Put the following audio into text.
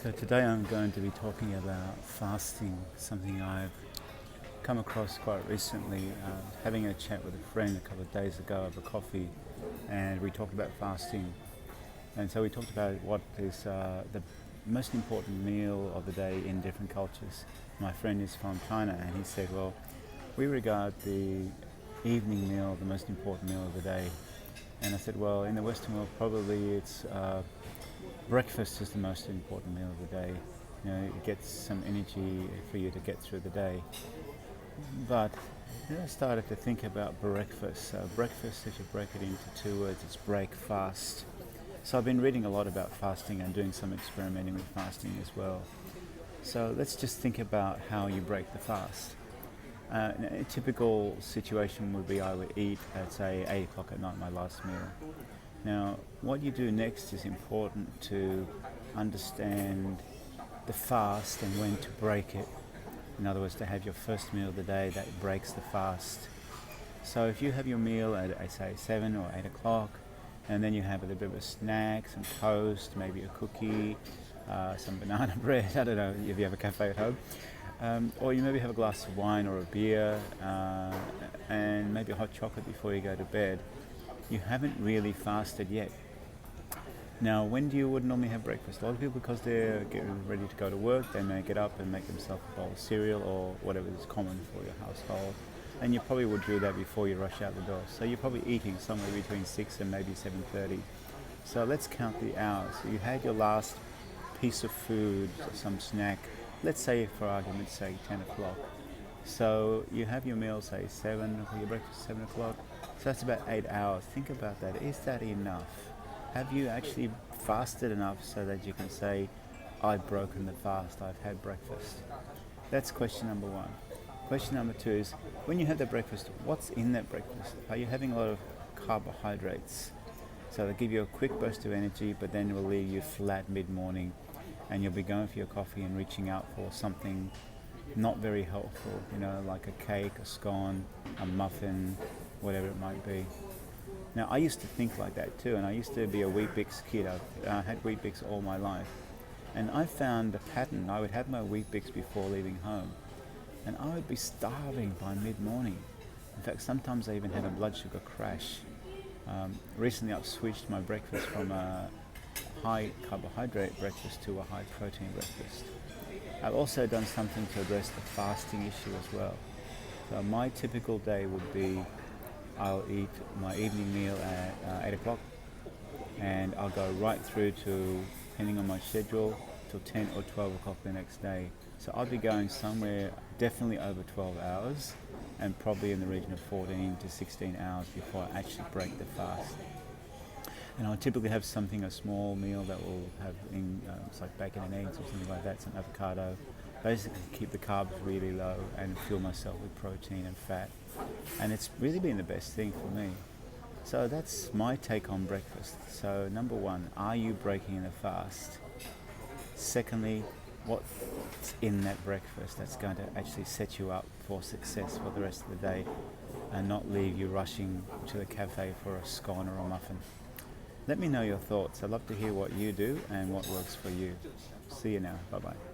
So today I'm going to be talking about fasting, something I've come across quite recently, having a chat with a friend a couple of days ago over coffee, and we talked about fasting. And so we talked about what is the most important meal of the day in different cultures. My friend is from China, and he said, well, we regard the evening meal the most important meal of the day. And I said, well, in the Western world, probably it's breakfast is the most important meal of the day. You know, it gets some energy for you to get through the day. But then I started to think about breakfast. Breakfast, if you break it into two words, it's break fast. So I've been reading a lot about fasting and doing some experimenting with fasting as well. So let's just think about how you break the fast. A typical situation would be I would eat at say 8 o'clock at night, my last meal. Now, what you do next is important to understand the fast and when to break it. In other words, to have your first meal of the day that breaks the fast. So if you have your meal at say 7 or 8 o'clock, and then you have a little bit of a snack, some toast, maybe a cookie, some banana bread, I don't know if you have a cafe at home, or you maybe have a glass of wine or a beer, and maybe a hot chocolate before you go to bed. You haven't really fasted yet. Now, when do you would normally have breakfast? A lot of people, because they're getting ready to go to work, they may get up and make themselves a bowl of cereal or whatever is common for your household. And you probably would do that before you rush out the door. So you're probably eating somewhere between 6 and maybe 7:30. So let's count the hours. So you had your last piece of food, some snack, let's say for argument's sake 10 o'clock. So you have your meal, say 7, or your breakfast 7 o'clock. So that's about 8 hours. Think about that. Is that enough? Have you actually fasted enough so that you can say, I've broken the fast, I've had breakfast? That's question number one. Question number two is, when you have that breakfast, what's in that breakfast? Are you having a lot of carbohydrates? So they'll give you a quick burst of energy, but then it will leave you flat mid-morning, and you'll be going for your coffee and reaching out for something not very helpful, like a cake, a scone, a muffin, whatever it might be. Now, I used to think like that too, and I used to be a Weet-Bix kid. I've had Weet-Bix all my life. And I found a pattern. I would have my Weet-Bix before leaving home, and I would be starving by mid-morning. In fact, sometimes I even had a blood sugar crash. Recently, I've switched my breakfast from a high carbohydrate breakfast to a high protein breakfast. I've also done something to address the fasting issue as well. So my typical day would be I'll eat my evening meal at 8 o'clock, and I'll go right through to, depending on my schedule, till 10 or 12 o'clock the next day. So I'll be going somewhere definitely over 12 hours and probably in the region of 14 to 16 hours before I actually break the fast. And I'll typically have a small meal that will have it's like bacon and eggs or something like that, some avocado. Basically keep the carbs really low and fuel myself with protein and fat. And it's really been the best thing for me. So that's my take on breakfast. So number one, are you breaking the fast? Secondly, what's in that breakfast that's going to actually set you up for success for the rest of the day and not leave you rushing to the cafe for a scone or a muffin? Let me know your thoughts. I'd love to hear what you do and what works for you. See you now. Bye-bye.